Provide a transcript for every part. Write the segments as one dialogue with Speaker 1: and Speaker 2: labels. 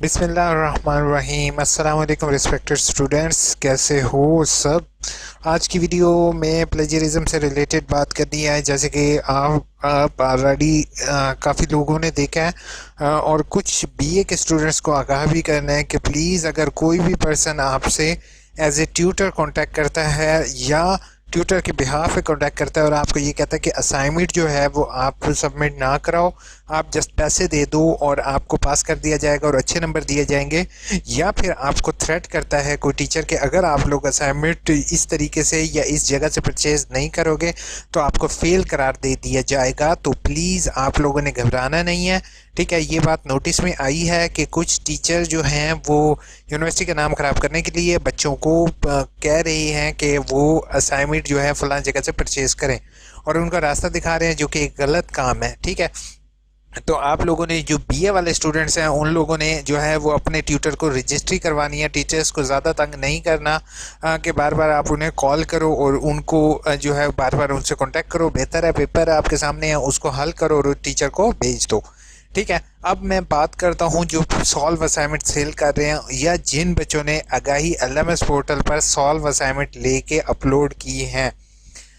Speaker 1: बिस्मिल्लाहिर्रहमानिर्रहीम। अस्सलाम वालेकुम रिस्पेक्टेड स्टूडेंट्स, कैसे हो सब। आज की वीडियो में प्लेजरिज्म से रिलेटेड बात करनी है। जैसे कि आप ऑलरेडी काफ़ी लोगों ने देखा है, और कुछ बीए के स्टूडेंट्स को आगाह भी करना है कि प्लीज़ अगर कोई भी पर्सन आपसे एज ए ट्यूटर कांटेक्ट करता है या ट्यूटर के बिहाफ पे कांटेक्ट करता है और आपको ये कहता है कि असाइनमेंट जो है वो आप सबमिट ना कराओ, आप जस्ट पैसे दे दो और आपको पास कर दिया जाएगा और अच्छे नंबर दिए जाएंगे, या फिर आपको थ्रेट करता है कोई टीचर कि अगर आप लोग असाइनमेंट इस तरीके से या इस जगह से परचेज नहीं करोगे तो आपको फेल करार दे दिया जाएगा, तो प्लीज़ आप लोगों ने घबराना नहीं है। ठीक है, ये बात नोटिस में आई है कि कुछ टीचर जो हैं वो यूनिवर्सिटी का नाम ख़राब करने के लिए बच्चों को कह रहे हैं कि वो असाइनमेंट जो है फ़लाँ जगह से परचेज़ करें और उनका रास्ता दिखा रहे हैं, जो कि एक गलत काम है। ठीक है, तो आप लोगों ने जो बीए वाले स्टूडेंट्स हैं उन लोगों ने जो है वो अपने ट्यूटर को रजिस्ट्री करवानी है। टीचर्स को ज़्यादा तंग नहीं करना कि बार बार आप उन्हें कॉल करो और उनको जो है बार बार उनसे कांटेक्ट करो। बेहतर है पेपर आपके सामने है उसको हल करो और टीचर को भेज दो। ठीक है, अब मैं बात करता हूँ जो सॉल्व असाइनमेंट सेल कर रहे हैं या जिन बच्चों ने आगाही एलएमएस पोर्टल पर सॉल्व असाइनमेंट लेके अपलोड किए हैं।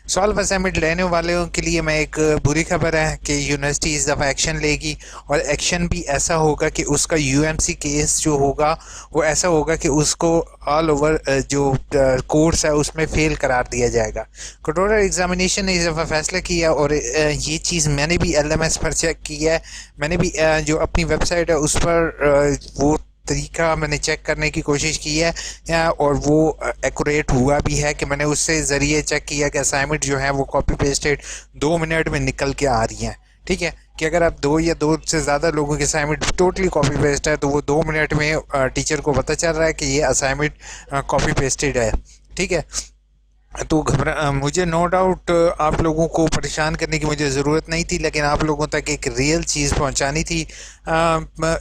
Speaker 1: सॉल्व असाइनमेंट लेने वालों के लिए मैं एक बुरी खबर है कि यूनिवर्सिटी इस दफ़ा एक्शन लेगी, और एक्शन भी ऐसा होगा कि उसका यूएमसी केस जो होगा वो ऐसा होगा कि उसको ऑल ओवर जो कोर्स है उसमें फेल करार दिया जाएगा। कटोरा एग्जामिनेशन ने इस दफ़ा फैसला किया और ये चीज़ मैंने भी एलएमएस पर चेक किया है। मैंने भी जो अपनी वेबसाइट है उस पर वो तरीका मैंने चेक करने की कोशिश की है और वो एक्यूरेट हुआ भी है कि मैंने उससे ज़रिए चेक किया कि असाइनमेंट जो है वो कॉपी पेस्टेड 2 मिनट में निकल के आ रही हैं। ठीक है, कि अगर आप दो या दो से ज़्यादा लोगों की असाइनमेंट टोटली कॉपी पेस्ट है तो वो 2 मिनट में टीचर को पता चल रहा है कि ये असाइनमेंट कॉपी पेस्टेड है। ठीक है, तो मुझे नो डाउट आप लोगों को परेशान करने की मुझे ज़रूरत नहीं थी, लेकिन आप लोगों तक एक रियल चीज़ पहुंचानी थी।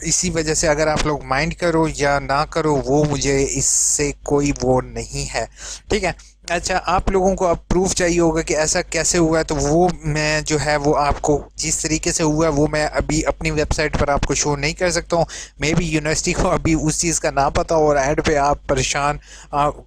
Speaker 1: इसी वजह से अगर आप लोग माइंड करो या ना करो वो मुझे इससे कोई वो नहीं है। ठीक है, अच्छा, आप लोगों को अब प्रूफ चाहिए होगा कि ऐसा कैसे हुआ है, तो वो मैं जो है वो आपको जिस तरीके से हुआ है वो मैं अभी अपनी वेबसाइट पर आपको शो नहीं कर सकता हूँ। मे बी यूनिवर्सिटी को अभी उस चीज़ का ना पता हो और एंड पे आप परेशान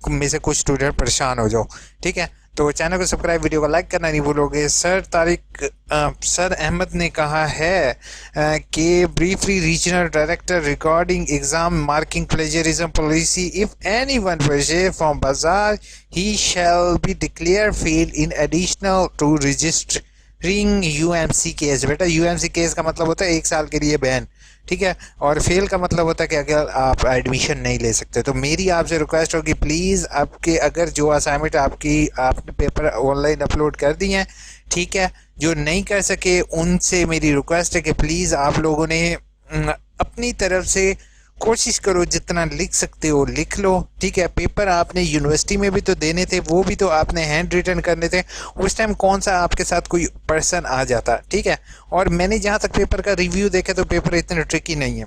Speaker 1: में से कुछ स्टूडेंट परेशान हो जाओ। ठीक है, तो चैनल को सब्सक्राइब, वीडियो को लाइक करना नहीं भूलोगे। सर अहमद ने कहा है कि briefly regional director regarding exam marking plagiarism policy, if anyone purchase from bazaar he shall be declare fail in additional to registering UMC case. बेटा, यूएमसी केस का मतलब होता है 1 साल के लिए बैन। ठीक है, और फेल का मतलब होता है कि अगर आप एडमिशन नहीं ले सकते। तो मेरी आपसे रिक्वेस्ट होगी, प्लीज़ आपके अगर जो असाइनमेंट आपने पेपर ऑनलाइन अपलोड कर दिए हैं, ठीक है, जो नहीं कर सके उनसे मेरी रिक्वेस्ट है कि प्लीज़ आप लोगों ने अपनी तरफ से कोशिश करो, जितना लिख सकते हो लिख लो। ठीक है, पेपर आपने यूनिवर्सिटी में भी तो देने थे, वो भी तो आपने हैंड रिटन करने थे। उस टाइम कौन सा आपके साथ कोई पर्सन आ जाता। ठीक है, और मैंने जहाँ तक पेपर का रिव्यू देखा तो पेपर इतना ट्रिकी नहीं है।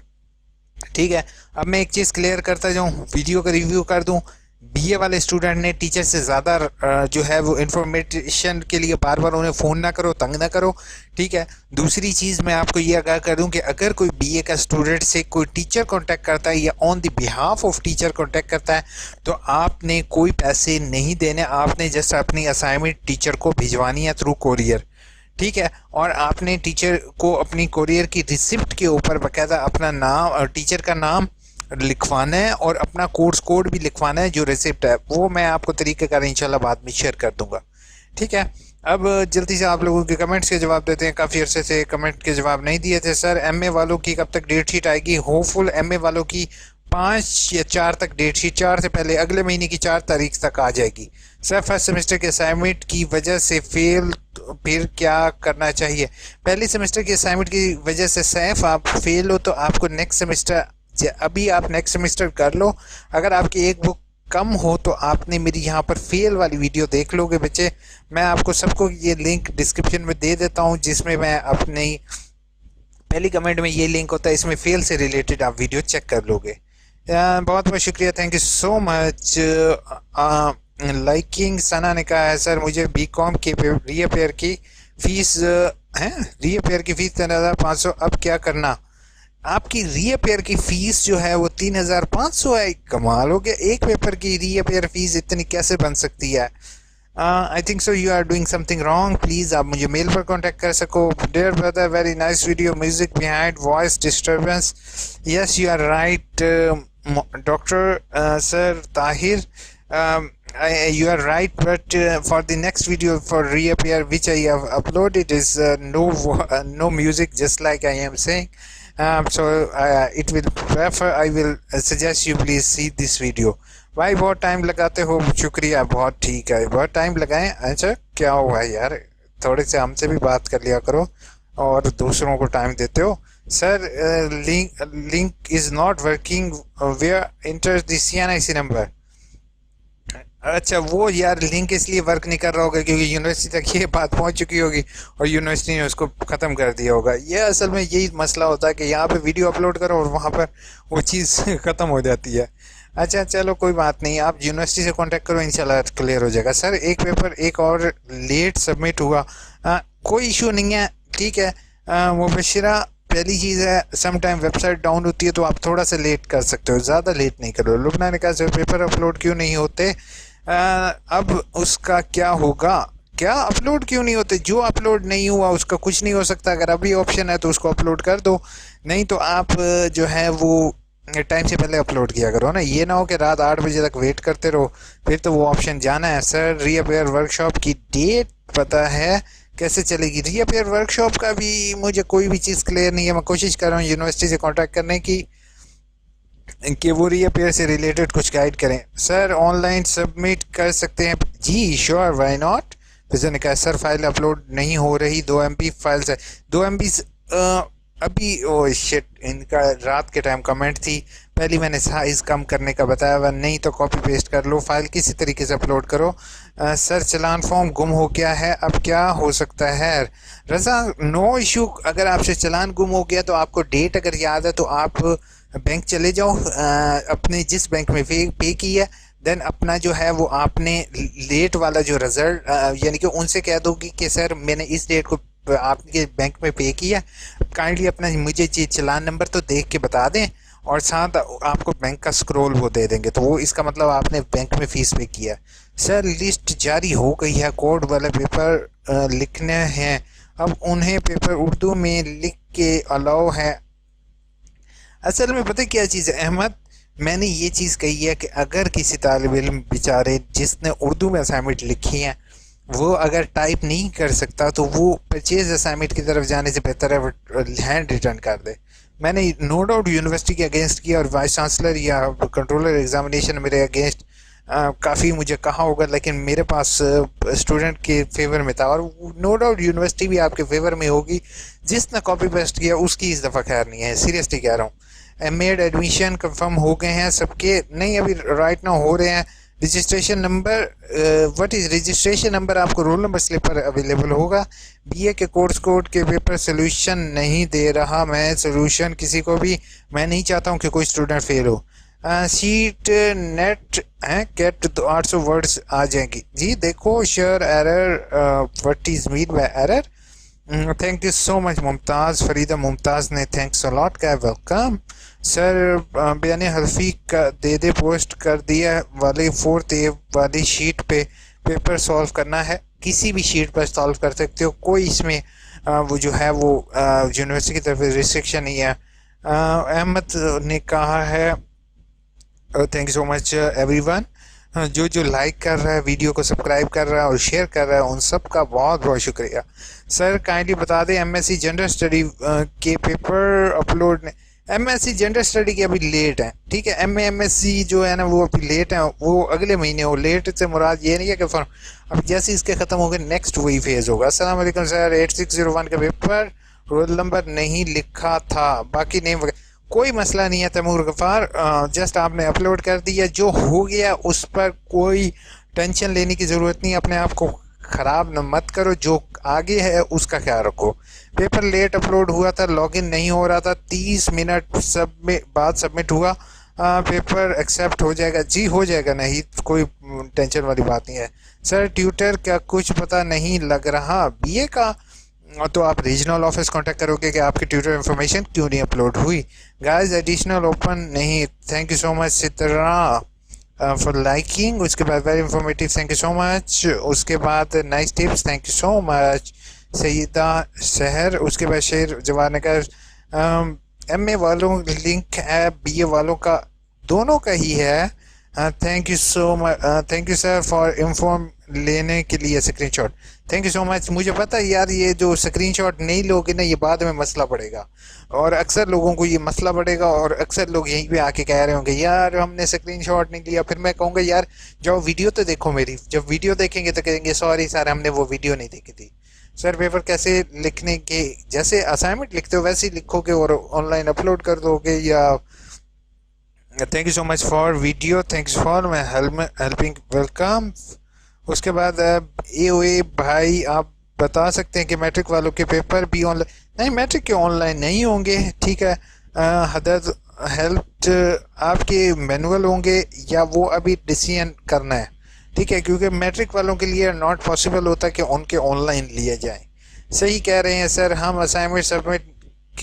Speaker 1: ठीक है, अब मैं एक चीज़ क्लियर करता जाऊँ, वीडियो का रिव्यू कर दूँ। बीए वाले स्टूडेंट ने टीचर से ज़्यादा जो है वो इन्फॉर्मेशन के लिए बार बार उन्हें फ़ोन ना करो, तंग ना करो। ठीक है, दूसरी चीज़ मैं आपको ये आगाह कर दूं कि अगर कोई बीए का स्टूडेंट से कोई टीचर कांटेक्ट करता है या on the behalf of teacher contact करता है तो आपने कोई पैसे नहीं देने, आपने जस्ट अपनी असाइनमेंट टीचर को भिजवानी है थ्रू कोरियर। ठीक है, और आपने टीचर को अपनी कोरियर की रिसिप्ट के ऊपर बाकायदा अपना नाम और टीचर का नाम लिखवाना है और अपना कोर्स कोड भी लिखवाना है। जो रिसिप्ट है वो मैं आपको तरीक़ेकार इंशाल्लाह बाद में शेयर कर दूंगा। ठीक है, अब जल्दी से आप लोगों के कमेंट्स के जवाब देते हैं। काफ़ी अरसे से कमेंट के जवाब नहीं दिए थे। सर एमए वालों की कब तक डेट शीट आएगी? होपफुल एमए वालों की 5 या 4 तक डेट शीट, 4 से पहले अगले महीने की 4 तारीख तक आ जाएगी। सर फर्स्ट सेमेस्टर के असाइनमेंट की वजह से फेल, फिर क्या करना चाहिए? पहले सेमेस्टर के असाइनमेंट की वजह से सैफ आप फेल हो तो आपको नेक्स्ट सेमेस्टर, अभी आप नेक्स्ट सेमेस्टर कर लो। अगर आपकी एक बुक कम हो तो आपने मेरी यहाँ पर फेल वाली वीडियो देख लोगे बच्चे। मैं आपको सबको ये लिंक डिस्क्रिप्शन में दे देता हूँ, जिसमें मैं अपनी पहली कमेंट में ये लिंक होता है, इसमें फेल से रिलेटेड आप वीडियो चेक कर लोगे। बहुत बहुत शुक्रिया, thank you so much. Liking Sana ने कहा है, सर मुझे बीकॉम के रीअपेयर की फीस है, रीअपेयर की फीस 3,500, अब क्या करना? आपकी रीअपेयर की फीस जो है वो 3,500 है। कमाल हो गया, एक पेपर की रीअपेयर फीस इतनी कैसे बन सकती है? I think so you are doing something wrong. Please आप मुझे मेल पर कांटेक्ट कर सको। Dear brother, very nice video, music behind voice disturbance. Yes you are right doctor sir Tahir, you are right, but for the next video for reappear which I have uploaded is no music, just like I am saying. So it will prefer, I will suggest you please see this video. भाई बहुत time लगाते हो, शुक्रिया, बहुत ठीक है, बहुत time लगाएं। अच्छा क्या हुआ यार, थोड़े से हमसे भी बात कर लिया करो और दूसरों को टाइम देते हो। Sir link is not working, where enter the CNIC number. अच्छा वो यार लिंक इसलिए वर्क नहीं कर रहा होगा क्योंकि यूनिवर्सिटी तक ये बात पहुंच चुकी होगी और यूनिवर्सिटी ने उसको ख़त्म कर दिया होगा। ये असल में यही मसला होता है कि यहाँ पे वीडियो अपलोड करो और वहाँ पर वो चीज़ ख़त्म हो जाती है। अच्छा चलो कोई बात नहीं, आप यूनिवर्सिटी से कांटेक्ट करो, इंशाल्लाह क्लियर हो जाएगा। सर एक पेपर एक और लेट सबमिट हुआ, कोई इशू नहीं है, ठीक है। मुबशिरा, पहली चीज़ है सम टाइम वेबसाइट डाउन होती है तो आप थोड़ा सा लेट कर सकते हो, ज़्यादा लेट नहीं करो। लुबना ने कहा सर पेपर अपलोड क्यों नहीं होते? अब उसका क्या होगा? क्या अपलोड क्यों नहीं होते? जो अपलोड नहीं हुआ उसका कुछ नहीं हो सकता। अगर अभी ऑप्शन है तो उसको अपलोड कर दो, नहीं तो आप जो है वो टाइम से पहले अपलोड किया करो ना। ये ना हो कि रात 8 बजे तक वेट करते रहो, फिर तो वो ऑप्शन जाना है। सर रीअपेयर वर्कशॉप की डेट पता है कैसे चलेगी? रीअपेयर वर्कशॉप का भी मुझे कोई भी चीज़ क्लियर नहीं है। मैं कोशिश कर रहा हूँ यूनिवर्सिटी से कॉन्टैक्ट करने की कि वो रीअपेयर से रिलेटेड कुछ गाइड करें। सर ऑनलाइन सबमिट कर सकते हैं? जी श्योर, व्हाई नॉट। फिर ने कहा सर फाइल अपलोड नहीं हो रही, 2 MB फाइल्स है। 2 MB अभी ओ शिट, इनका रात के टाइम कमेंट थी, पहले मैंने साइज़ कम करने का बताया हुआ, नहीं तो कॉपी पेस्ट कर लो, फाइल किसी तरीके से अपलोड करो। सर चलान फॉर्म गुम हो गया है, अब क्या हो सकता है? रज़ा नो इशू, अगर आपसे चलान गुम हो गया तो आपको डेट अगर याद है तो आप बैंक चले जाओ, अपने जिस बैंक में पे की है, देन अपना जो है वो आपने लेट वाला जो रिजल्ट यानी कि उनसे कह दोगी कि सर मैंने इस डेट को आपके बैंक में पे किया, काइंडली अपना मुझे चलान नंबर तो देख के बता दें, और साथ आपको बैंक का स्क्रॉल वो दे देंगे, तो वो इसका मतलब आपने बैंक में फ़ीस पे किया। सर लिस्ट जारी हो गई है, कोड वाले पेपर लिखने हैं, अब उन्हें पेपर उर्दू में लिख के अलाउ है। असल में पता क्या चीज़ है अहमद, मैंने ये चीज़ कही है कि अगर किसी तालिब इल्म बेचारे जिसने उर्दू में असाइनमेंट लिखी है वो अगर टाइप नहीं कर सकता तो वो परचेज असाइनमेंट की तरफ जाने से बेहतर है हैंड रिटर्न कर दे। मैंने नो डाउट यूनिवर्सिटी के अगेंस्ट किया और वाइस चांसलर या कंट्रोलर एग्जामिनेशन मेरे अगेंस्ट काफ़ी मुझे कहा होगा, लेकिन मेरे पास स्टूडेंट के फेवर में था, और नो डाउट यूनिवर्सिटी भी आपके फेवर में होगी। जिसने कॉपी पेस्ट किया उसकी इस दफ़ा खैर नहीं है, सीरियसली कह रहा हूँ। मेड एडमिशन कंफर्म हो गए हैं सबके? नहीं, अभी राइट नाउ हो रहे हैं। Registration number, what is registration number? आपको रोल नंबर स्लिप पर अवेलेबल होगा। बीए के कोर्स कोड के पेपर सोल्यूशन नहीं दे रहा मैं, सोल्यूशन किसी को भी, मैं नहीं चाहता हूँ कि कोई स्टूडेंट फेल हो। सीट नेट है, गेट 800 वर्ड्स आ जाएंगी। जी देखो share error, what is mean by error? Thank you so much Mumtaz, Farida Mumtaz ने थैंक्स अ लॉट का वेलकम। सर बयान हल्फी का दे पोस्ट कर दिया वाली 4th A वाली शीट पे पेपर सॉल्व करना है, किसी भी शीट पर सॉल्व कर सकते हो, कोई इसमें वो जो है वो यूनिवर्सिटी की तरफ रिस्ट्रिक्शन नहीं है। अहमद ने कहा है thank you so much everyone, जो जो लाइक कर रहा है, वीडियो को सब्सक्राइब कर रहा है और शेयर कर रहा है, उन सब का बहुत बहुत शुक्रिया। सर काइंडली बता दें MSc जेंडर स्टडी के paper upload, MSc gender study के अभी लेट हैं, ठीक है। MSc जो है ना वो अभी लेट है, वो अगले महीने हो। लेट से मुराद ये नहीं है कि अब जैसे इसके ख़त्म हो गए नेक्स्ट वही फेज़ होगा। अस्सलाम वालेकुम सर, 8601 का पेपर रोल नंबर नहीं लिखा था, बाकी नेम वगैरह कोई मसला नहीं है तैमूर गफ़ार, जस्ट आपने अपलोड कर दिया, जो हो गया उस पर कोई टेंशन लेने की ज़रूरत नहीं, अपने आप को ख़राब न मत करो, जो आगे है उसका ख्याल रखो। पेपर लेट अपलोड हुआ था, लॉगिन नहीं हो रहा था, 30 मिनट बाद सबमिट हुआ, पेपर एक्सेप्ट हो जाएगा। जी हो जाएगा, नहीं कोई टेंशन वाली बात नहीं है। सर ट्यूटर क्या कुछ पता नहीं लग रहा? बीए का तो आप रीजनल ऑफिस कांटेक्ट करोगे कि आपकी ट्विटर इन्फॉर्मेशन क्यों नहीं अपलोड हुई। गाइस एडिशनल ओपन नहीं, thank you so much Sitara for liking. उसके बाद very informative, thank you so much. उसके बाद nice tips, thank you so much Saeeda Shehar. उसके बाद शेर जवान नगर। एम ए वालों लिंक है, बी ए वालों का दोनों का ही है। Thank you so much, thank you sir for inform लेने के लिए screenshot, thank you so much. मुझे पता है यार, ये जो स्क्रीनशॉट नहीं लोगे ना, ये बाद में मसला पड़ेगा और अक्सर लोगों को ये मसला पड़ेगा और अक्सर लोग यहीं पे आके कह रहे होंगे यार हमने स्क्रीनशॉट नहीं लिया। फिर मैं कहूँगा यार जाओ वीडियो तो देखो मेरी, जब वीडियो देखेंगे तो कहेंगे सॉरी सर हमने वो वीडियो नहीं देखी थी। सर पेपर कैसे लिखने के, जैसे असाइनमेंट लिखते हो वैसे ही लिखोगे और ऑनलाइन अपलोड कर दोगे। या thank you so much for video, thanks for my helping, welcome. उसके बाद ए ओ ए भाई आप बता सकते हैं कि मैट्रिक वालों के पेपर भी ऑनलाइन नहीं, मैट्रिक के ऑनलाइन नहीं होंगे, ठीक है। हदद हेल्प आपके मैनुअल होंगे या वो अभी डिसीजन करना है, ठीक है, क्योंकि मैट्रिक वालों के लिए नॉट पॉसिबल होता कि उनके ऑनलाइन लिए जाए। सही कह रहे हैं सर, हम असाइनमेंट सबमिट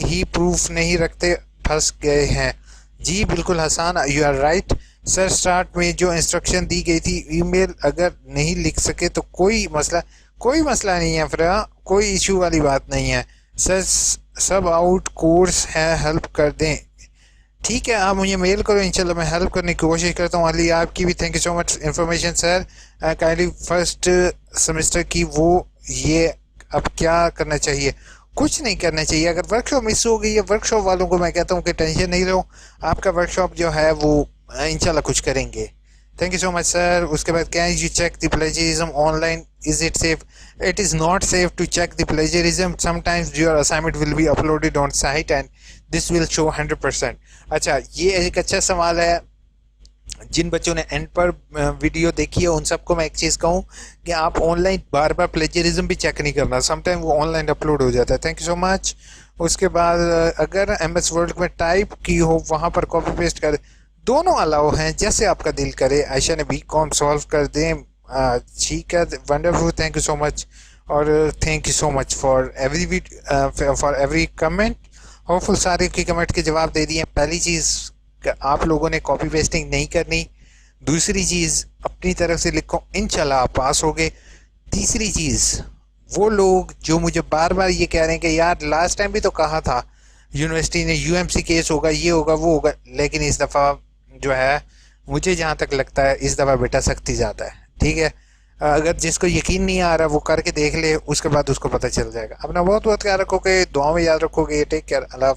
Speaker 1: ही प्रूफ नहीं रखते, फंस गए हैं। जी बिल्कुल Hasan, you are right sir. Start में जो इंस्ट्रक्शन दी गई थी ईमेल अगर नहीं लिख सके तो कोई मसला नहीं है, फिर कोई इशू वाली बात नहीं है सर। सब आउट कोर्स है, हेल्प कर दें, ठीक है। आप मुझे मेल करो, इंशाल्लाह मैं हेल्प करने की कोशिश करता हूँ। अली आपकी भी thank you so much information sir. Kindly first semester की वो ये अब क्या करना चाहिए? कुछ नहीं करना चाहिए। अगर वर्कशॉप मिस हो गई है, वर्कशॉप वालों को मैं कहता हूँ कि टेंशन नहीं लो, आपका वर्कशॉप जो है वो इंशाल्लाह कुछ करेंगे। Thank you so much sir. उसके बाद can you check the plagiarism online, is it safe? It is not safe to check the plagiarism, sometimes your assignment will be uploaded on site and this will show 100%। अच्छा, ये एक अच्छा सवाल है। जिन बच्चों ने एंड पर वीडियो देखी है उन सबको मैं एक चीज़ कहूँ कि आप ऑनलाइन बार बार प्लेजरिज्म भी चेक नहीं करना, समटाइम वो ऑनलाइन अपलोड हो जाता है। Thank you so much. उसके बाद अगर एम एस वर्ड में टाइप की हो वहाँ पर कॉपी पेस्ट कर, दोनों अलाउ हैं, जैसे आपका दिल करे। आयशा ने बी कॉम सॉल्व कर दें, ठीक है, wonderful, thank you so much. और thank you so much for every comment. Hopeful सारे की कमेंट के जवाब दे दिए। पहली चीज़ आप लोगों ने कॉपी पेस्टिंग नहीं करनी। दूसरी चीज़ अपनी तरफ से लिखो, इंशाल्लाह आप पास होगे। तीसरी चीज़, वो लोग जो मुझे बार बार ये कह रहे हैं कि यार लास्ट टाइम भी तो कहा था यूनिवर्सिटी ने यूएमसी केस होगा, ये होगा वो होगा, लेकिन इस दफ़ा जो है मुझे जहाँ तक लगता है इस दफ़ा बेटा सख्ती ज़्यादा है, ठीक है। अगर जिसको यकीन नहीं आ रहा वो करके देख ले, उसके बाद उसको पता चल जाएगा। अपना बहुत बहुत ख्याल रखोगे, दुआ में याद रखोगे। टेक केयर, अल्लाह।